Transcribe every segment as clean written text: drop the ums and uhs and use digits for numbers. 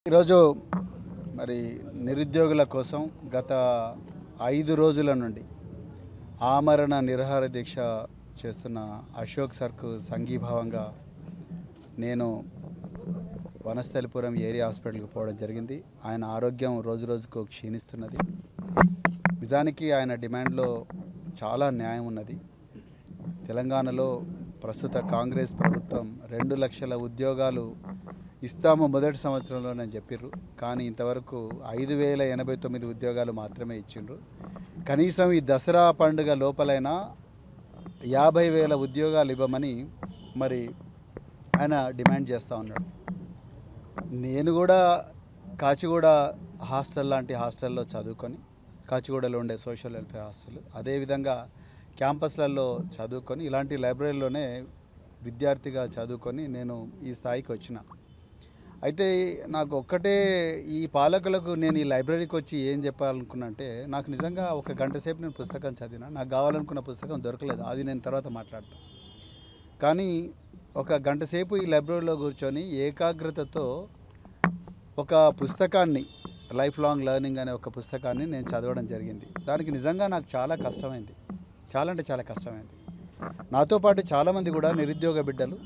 ఈరోజు మరి నిరుద్యోగుల కోసం గత 5 రోజుల నుండి ఆమరణ నిరాహార దీక్ష చేస్తున్న అశోక్ సర్కు సంఘీభావంగా నేను వనస్థలిపురం ఏరియా హాస్పిటల్కి పోవడం జరిగింది. ఆయన ఆరోగ్యం రోజురోజుకు క్షీణిస్తున్నది. నిజానికి ఆయన డిమాండ్లో చాలా న్యాయం ఉన్నది. తెలంగాణలో ప్రస్తుత కాంగ్రెస్ ప్రభుత్వం 2 లక్షల ఉద్యోగాలు ఇస్తాము మొదటి సంవత్సరంలోనే చెప్పిర్రు. కానీ ఇంతవరకు 5089 ఉద్యోగాలు మాత్రమే ఇచ్చిండ్రు. కనీసం ఈ దసరా పండుగ లోపలైనా 50,000 ఉద్యోగాలు ఇవ్వమని మరి ఆయన డిమాండ్ చేస్తూ ఉన్నాడు. నేను కూడా కాచిగూడ హాస్టల్ లాంటి హాస్టల్లో చదువుకొని, కాచిగూడలో ఉండే సోషల్ వెల్ఫేర్ హాస్టల్, అదేవిధంగా క్యాంపస్లలో చదువుకొని ఇలాంటి లైబ్రరీలోనే విద్యార్థిగా చదువుకొని నేను ఈ స్థాయికి వచ్చిన. అయితే నాకు ఒక్కటే, ఈ పాలకులకు నేను ఈ లైబ్రరీకి వచ్చి ఏం చెప్పాలనుకున్నా అంటే, నాకు నిజంగా ఒక గంట సేపు నేను పుస్తకం చదివినా, నాకు కావాలనుకున్న పుస్తకం దొరకలేదు. అది నేను తర్వాత మాట్లాడతాను. కానీ ఒక గంట సేపు ఈ లైబ్రరీలో కూర్చొని ఏకాగ్రతతో ఒక పుస్తకాన్ని, లైఫ్ లాంగ్ లెర్నింగ్ అనే ఒక పుస్తకాన్ని నేను చదవడం జరిగింది. దానికి నిజంగా నాకు చాలా కష్టమైంది. చాలా అంటే చాలా కష్టమైంది. నాతో పాటు చాలామంది కూడా నిరుద్యోగ బిడ్డలు,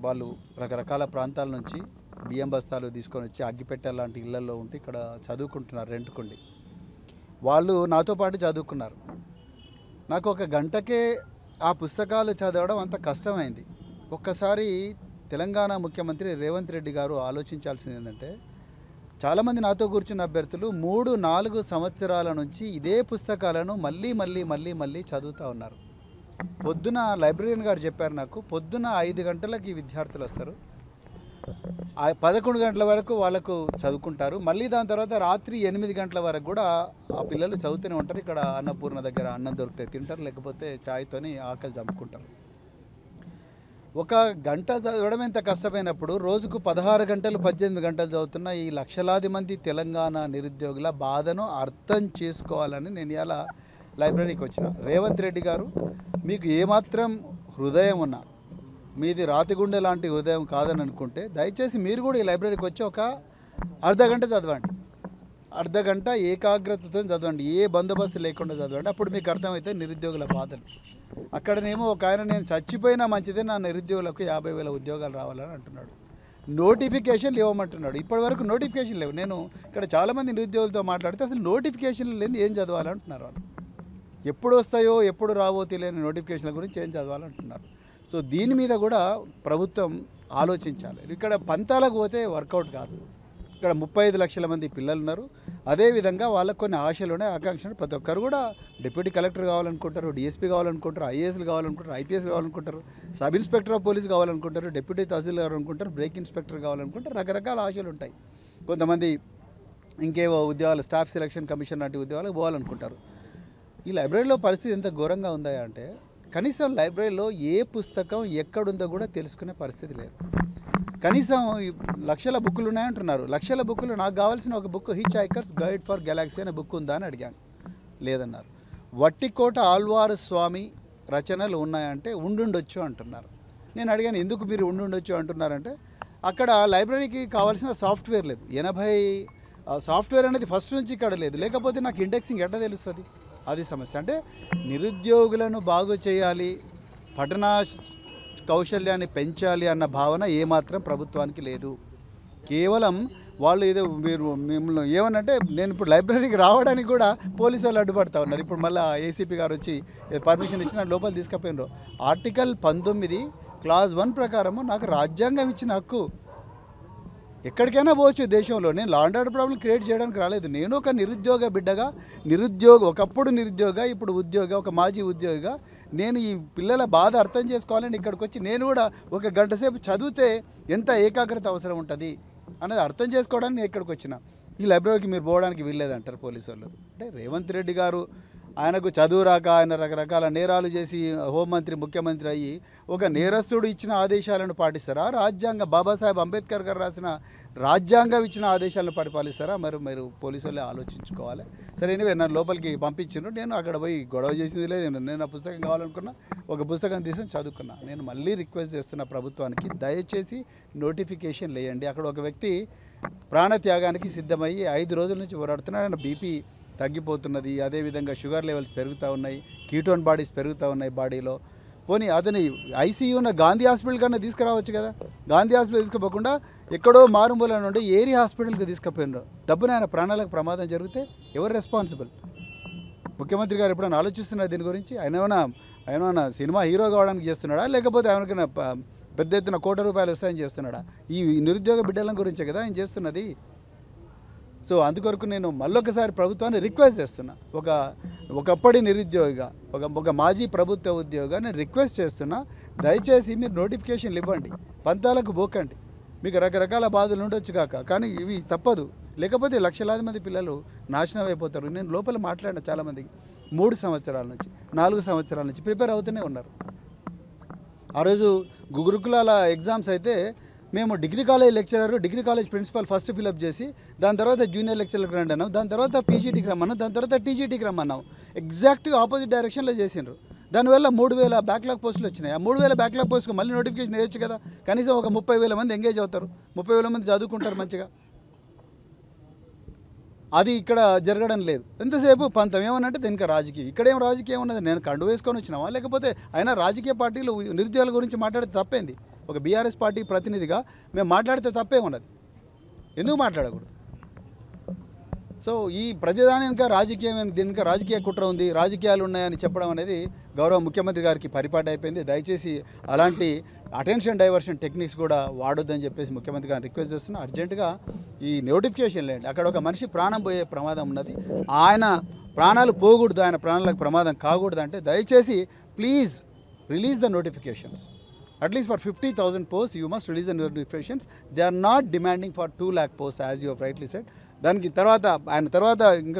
వాళ్ళు రకరకాల ప్రాంతాల నుంచి బియ్యం బస్తాలు తీసుకొని వచ్చి అగ్గిపెట్టె లాంటి ఇళ్లలో ఉంటే ఇక్కడ చదువుకుంటున్నారు రెంట్కుండి. వాళ్ళు నాతో పాటు చదువుకున్నారు. నాకు ఒక గంటకే ఆ పుస్తకాలు చదవడం అంత కష్టమైంది. ఒక్కసారి తెలంగాణ ముఖ్యమంత్రి రేవంత్ రెడ్డి గారు ఆలోచించాల్సింది ఏంటంటే, చాలామంది నాతో కూర్చున్న అభ్యర్థులు 3-4 సంవత్సరాల నుంచి ఇదే పుస్తకాలను మళ్ళీ చదువుతూ ఉన్నారు. పొద్దున లైబ్రరీయన్ గారు చెప్పారు నాకు, పొద్దున 5 గంటలకి విద్యార్థులు వస్తారు, 11 గంటల వరకు వాళ్ళకు చదువుకుంటారు. మళ్ళీ దాని తర్వాత రాత్రి 8 గంటల వరకు కూడా ఆ పిల్లలు చదువుతూనే ఉంటారు. ఇక్కడ అన్నపూర్ణ దగ్గర అన్నం దొరికితే తింటారు, లేకపోతే ఛాయ్తోని ఆకలి చంపుకుంటారు. ఒక గంట చదవడం ఎంత కష్టమైనప్పుడు రోజుకు 16 గంటలు 18 గంటలు చదువుతున్న ఈ లక్షలాది మంది తెలంగాణ నిరుద్యోగుల బాధను అర్థం చేసుకోవాలని నేను ఇలా లైబ్రరీకి వచ్చిన. రేవంత్ రెడ్డి గారు, మీకు ఏమాత్రం హృదయం ఉన్నా, మీది రాతిగుండె లాంటి హృదయం కాదని అనుకుంటే దయచేసి మీరు కూడా ఈ లైబ్రరీకి వచ్చి ఒక అర్ధగంట చదవండి. అర్ధగంట ఏకాగ్రతతో చదవండి, ఏ బందోబస్తు లేకుండా చదవండి. అప్పుడు మీకు అర్థమైతే నిరుద్యోగుల బాధలు. అక్కడనేమో ఒక ఆయన, నేను చచ్చిపోయినా మంచిదే, నా నిరుద్యోగులకు 50,000 ఉద్యోగాలు రావాలని అంటున్నాడు. నోటిఫికేషన్లు ఇవ్వమంటున్నాడు. ఇప్పటివరకు నోటిఫికేషన్ లేవు. నేను ఇక్కడ చాలామంది నిరుద్యోగులతో మాట్లాడితే అసలు నోటిఫికేషన్లు లేని ఏం చదవాలంటున్నారు వాళ్ళు. ఎప్పుడు వస్తాయో ఎప్పుడు రావో తెలియని నోటిఫికేషన్ల గురించి ఏం చదవాలంటున్నారు. సో దీని మీద కూడా ప్రభుత్వం ఆలోచించాలి. ఇక్కడ పంతాలకు పోతే వర్కౌట్ కాదు. ఇక్కడ 35 లక్షల మంది పిల్లలు ఉన్నారు. అదేవిధంగా వాళ్ళకు కొన్ని ఆశలు ఉన్నాయి, ఆకాంక్షలు. ప్రతి ఒక్కరు కూడా డిప్యూటీ కలెక్టర్ కావాలనుకుంటారు, డిఎస్పీ కావాలనుకుంటారు, ఐఏఎస్లు కావాలనుకుంటారు, ఐపీఎస్ కావాలనుకుంటారు, సబ్ ఇన్స్పెక్టర్ ఆఫ్ పోలీస్ కావాలనుకుంటారు, డిప్యూటీ తహసీల్దార్ కావాలనుకుంటారు, బ్రేక్ ఇన్స్పెక్టర్ కావాలనుకుంటారు. రకరకాల ఆశలు ఉంటాయి. కొంతమంది ఇంకేవో ఉద్యోగాలు, స్టాఫ్ సెలక్షన్ కమిషన్ లాంటి ఉద్యోగాలకు పోవాలనుకుంటారు. ఈ లైబ్రరీలో పరిస్థితి ఎంత ఘోరంగా ఉందా అంటే, కనీసం లైబ్రరీలో ఏ పుస్తకం ఎక్కడుందో కూడా తెలుసుకునే పరిస్థితి లేదు. కనీసం లక్షల బుక్కులు ఉన్నాయంటున్నారు. లక్షల బుక్కులు, నాకు కావాల్సిన ఒక book which hikers guide for Galaxy అనే బుక్ ఉందా అని అడిగాను. లేదన్నారు. వట్టికోట ఆళ్వారు స్వామి రచనలు ఉన్నాయంటే ఉండుండొచ్చు అంటున్నారు. నేను అడిగాను, ఎందుకు మీరు ఉండుండొచ్చు అంటున్నారంటే, అక్కడ లైబ్రరీకి కావాల్సిన సాఫ్ట్వేర్ లేదు. 80 సాఫ్ట్వేర్ అనేది ఫస్ట్ నుంచి ఇక్కడ లేదు. లేకపోతే నాకు ఇండెక్సింగ్ ఎట్లా తెలుస్తుంది? అది సమస్య. అంటే నిరుద్యోగులను బాగు చేయాలి, పఠన కౌశల్యాన్ని పెంచాలి అన్న భావన ఏమాత్రం ప్రభుత్వానికి లేదు. కేవలం వాళ్ళు ఏదో మీరు మిమ్మల్ని ఏమనంటే, నేను ఇప్పుడు లైబ్రరీకి రావడానికి కూడా పోలీసు వాళ్ళు అడ్డుపడతా ఉన్నారు. ఇప్పుడు మళ్ళీ ఏసీపీ గారు వచ్చి పర్మిషన్ ఇచ్చిన లోపల తీసుకుపోయినారు. ఆర్టికల్ 19 క్లాజ్ 1 ప్రకారము నాకు రాజ్యాంగం ఇచ్చిన హక్కు. ఎక్కడికైనా పోవచ్చు దేశంలో. నేను law and order problem create చేయడానికి రాలేదు. నేను ఒక నిరుద్యోగ బిడ్డగా, ఒకప్పుడు నిరుద్యోగ, ఇప్పుడు ఉద్యోగ, ఒక మాజీ ఉద్యోగిగా నేను ఈ పిల్లల బాధ అర్థం చేసుకోవాలని ఇక్కడికి వచ్చి, నేను కూడా ఒక గంట సేపు చదివితే ఎంత ఏకాగ్రత అవసరం ఉంటుంది అనేది అర్థం చేసుకోవడానికి నేను ఇక్కడికి వచ్చిన. ఈ లైబ్రరీకి మీరు పోవడానికి వీల్లేదంటారు పోలీసు వాళ్ళు. అంటే రేవంత్ రెడ్డి గారు, ఆయనకు చదువు రాక, ఆయన రకరకాల నేరాలు చేసి హోంమంత్రి, ముఖ్యమంత్రి అయ్యి ఒక నేరస్తుడు ఇచ్చిన ఆదేశాలను పాటిస్తారా? బాబాసాహెబ్ అంబేద్కర్ గారు రాసిన రాజ్యాంగం ఇచ్చిన ఆదేశాలను పరిపాలిస్తారా? మీరు పోలీసు వాళ్ళే ఆలోచించుకోవాలి. సరే, ఎనివే నన్ను లోపలికి పంపించారు. నేను అక్కడ పోయి గొడవ చేసింది లేదు. నేను ఆ పుస్తకం కావాలనుకున్నా, ఒక పుస్తకం తీసుకొని చదువుకున్నా. నేను మళ్ళీ రిక్వెస్ట్ చేస్తున్న ప్రభుత్వానికి, దయచేసి నోటిఫికేషన్ లేయండి. అక్కడ ఒక వ్యక్తి ప్రాణత్యాగానికి సిద్ధమయ్యి 5 రోజుల నుంచి పోరాడుతున్నాడు. ఆయన బీపీ తగ్గిపోతున్నది, అదేవిధంగా షుగర్ లెవెల్స్ పెరుగుతూ ఉన్నాయి, కీటోన్ బాడీస్ పెరుగుతూ ఉన్నాయి బాడీలో. పోనీ అతని ఐసీయూ ఉన్న గాంధీ హాస్పిటల్ కన్నా తీసుకురావచ్చు కదా. గాంధీ హాస్పిటల్ తీసుకుపోకుండా ఎక్కడో మారుమూల నుండి ఏరి హాస్పిటల్కి తీసుకుపోయినారు. డబ్బున ఆయన ప్రాణాలకు ప్రమాదం జరిగితే ఎవరు రెస్పాన్సిబుల్? ముఖ్యమంత్రి గారు ఎప్పుడైనా ఆలోచిస్తున్నారు దీని గురించి? ఆయన ఏమైనా సినిమా హీరో కావడానికి చేస్తున్నాడా, లేకపోతే ఆయనకైనా పెద్ద ఎత్తున ₹1 కోట్ల వస్తాయని చేస్తున్నాడా? ఈ నిరుద్యోగ బిడ్డల గురించే కదా ఆయన చేస్తున్నది. సో అందుకొరకు నేను మళ్ళొకసారి ప్రభుత్వాన్ని రిక్వెస్ట్ చేస్తున్నా, ఒకప్పటి నిరుద్యోగిగా, ఒక మాజీ ప్రభుత్వ ఉద్యోగిగా నేను రిక్వెస్ట్ చేస్తున్నా, దయచేసి మీరు నోటిఫికేషన్లు ఇవ్వండి, పంతాలకు పోకండి. మీకు రకరకాల బాధలు ఉండొచ్చు కానీ ఇవి తప్పదు. లేకపోతే లక్షలాది మంది పిల్లలు నాశనం అయిపోతారు. నేను లోపల మాట్లాడిన చాలామందికి 3 సంవత్సరాల నుంచి 4 సంవత్సరాల నుంచి ప్రిపేర్ అవుతూనే ఉన్నారు. ఆ రోజు గురుకులాల ఎగ్జామ్స్ అయితే మేము degree college lecturer, degree college principal first fill up చేసి దాని తర్వాత జూనియర్ లెక్చరర్కి రండి అన్నాం, దాని తర్వాత పీజీటీకి రమ్మన్నాం, దాని తర్వాత టీజీటీకి రమ్మన్నాం. ఎగ్జాక్ట్గా ఆపోజిట్ డైరెక్షన్లో చేసిండ్రు. దానివల్ల 3000 బ్యాక్లాగ్ పోస్టులు వచ్చినాయి. ఆ 3000 బ్యాక్లాగ్ పోస్టుకు మళ్ళీ నోటిఫికేషన్ వేయొచ్చు కదా. కనీసం ఒక 30,000 మంది ఎంగేజ్ అవుతారు, 30,000 మంది చదువుకుంటారు మంచిగా. అది ఇక్కడ జరగడం లేదు. ఎంతసేపు పంతం ఏమనంటే దీనికి రాజకీయం. ఇక్కడేం రాజకీయం ఉన్నది? నేను కండు వేసుకొని వచ్చినావా, లేకపోతే అయినా రాజకీయ పార్టీలు నిరుద్యోగుల గురించి మాట్లాడితే తప్పేంది? ఒక బీఆర్ఎస్ పార్టీ ప్రతినిధిగా మేము మాట్లాడితే తప్పే ఉన్నది, ఎందుకు మాట్లాడకూడదు? సో ఈ ప్రతిదానికి రాజకీయం, దీనికి రాజకీయ కుట్ర ఉంది, రాజకీయాలు ఉన్నాయని చెప్పడం అనేది గౌరవ ముఖ్యమంత్రి గారికి పరిపాటి అయిపోయింది. దయచేసి అలాంటి అటెన్షన్ డైవర్షన్ టెక్నిక్స్ కూడా వాడొద్దని చెప్పేసి ముఖ్యమంత్రి గారిని రిక్వెస్ట్ చేస్తున్నా. అర్జెంటుగా ఈ నోటిఫికేషన్ లేండి. అక్కడ ఒక మనిషి ప్రాణం పోయే ప్రమాదం ఉన్నది, ఆయన ప్రాణాలు పోకూడదు, ఆయన ప్రాణాలకు ప్రమాదం కాకూడదు అంటే దయచేసి please release the notifications. At least for 50,000 posts, you must release the notifications. They are not demanding for 2 lakh posts, as you have rightly said. దానికి తర్వాత ఆయన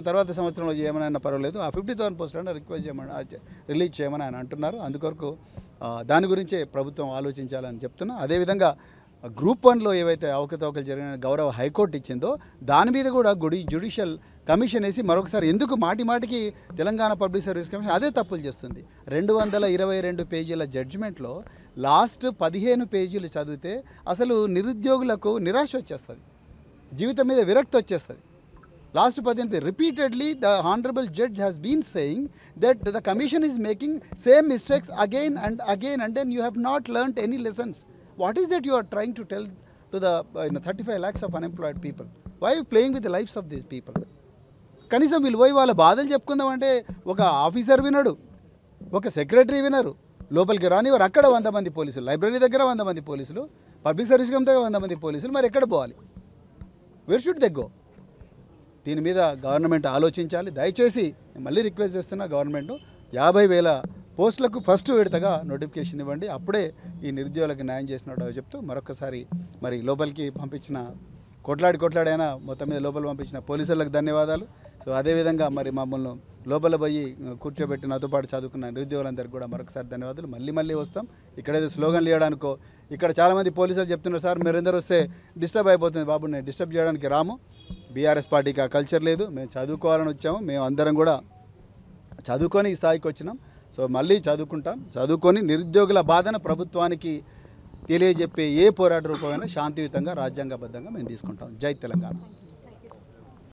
తర్వాత సంవత్సరంలో చేయమని పర్వాలేదు, ఆ 50,000 పోస్టులను రిక్వెస్ట్ చేయమని రిలీజ్ చేయమని ఆయన అంటున్నారు. అందుకొరకు దాని గురించే ప్రభుత్వం ఆలోచించాలని చెప్తున్నా. అదేవిధంగా గ్రూప్ 1లో ఏవైతే అవకతవకలు జరిగిన గౌరవ హైకోర్టు ఇచ్చిందో దాని మీద కూడా జ్యుడిషియల్ కమిషన్ వేసి మరొకసారి, ఎందుకు మాటికి తెలంగాణ పబ్లిక్ సర్వీస్ కమిషన్ అదే తప్పులు చేస్తుంది. 222 పేజీల జడ్జిమెంట్లో లాస్ట్ 15 పేజీలు చదివితే అసలు నిరుద్యోగులకు నిరాశ వచ్చేస్తుంది, జీవితం మీద విరక్తి వచ్చేస్తుంది. Last 15 page repeatedly the honourable judge has been saying that the commission is making same mistakes again and then you have not learned any lessons. What is that you are trying to tell to the 35 lakhs of unemployed people? Why are you playing with the lives of these people? కనీసం వీళ్ళు పోయి వాళ్ళ బాధలు చెప్పుకుందామంటే ఒక officer వినడు, ఒక secretary వినరు, లోపలికి రానివారు. అక్కడ 100 మంది పోలీసులు, లైబ్రరీ దగ్గర 100 మంది పోలీసులు, పబ్లిక్ సర్వీస్ కమిటీ దగ్గర 100 మంది పోలీసులు. మరి ఎక్కడ పోవాలి? Wear should they go? దీని మీద గవర్నమెంట్ ఆలోచించాలి. దయచేసి మళ్ళీ రిక్వెస్ట్ చేస్తున్నా, గవర్నమెంట్ 50,000 పోస్టులకు ఫస్ట్ విడతగా నోటిఫికేషన్ ఇవ్వండి, అప్పుడే ఈ నిరుద్యోగులకు న్యాయం చేసినట్టు చెప్తూ మరొకసారి మరి లోపలికి పంపించిన కొట్లాడైనా మొత్తం మీద లోపల పంపించిన పోలీసులకు ధన్యవాదాలు. సో అదేవిధంగా మరి మమ్మల్ని లోపల పోయి కూర్చోబెట్టి నాతో పాటు చదువుకున్న నిరుద్యోగులందరికీ కూడా మరొకసారి ధన్యవాదాలు. మళ్ళీ వస్తాం. ఇక్కడైతే స్లోగన్లు ఇవ్వడానికో, ఇక్కడ చాలామంది పోలీసులు చెప్తున్నారు, సార్ మీరందరూ వస్తే డిస్టర్బ్ అయిపోతుంది. బాబు, నేను డిస్టర్బ్ చేయడానికి రాము. బీఆర్ఎస్ పార్టీకి ఆ కల్చర్ లేదు, మేము చదువుకోవాలని వచ్చాము, మేము అందరం కూడా చదువుకొని ఈ స్థాయికి వచ్చినాం. సో మళ్ళీ చదువుకొని నిరుద్యోగుల బాధను ప్రభుత్వానికి తెలియజెప్పే ఏ పోరాట రూపమైనా శాంతియుతంగా రాజ్యాంగబద్ధంగా మేము తీసుకుంటాం. జై తెలంగాణ.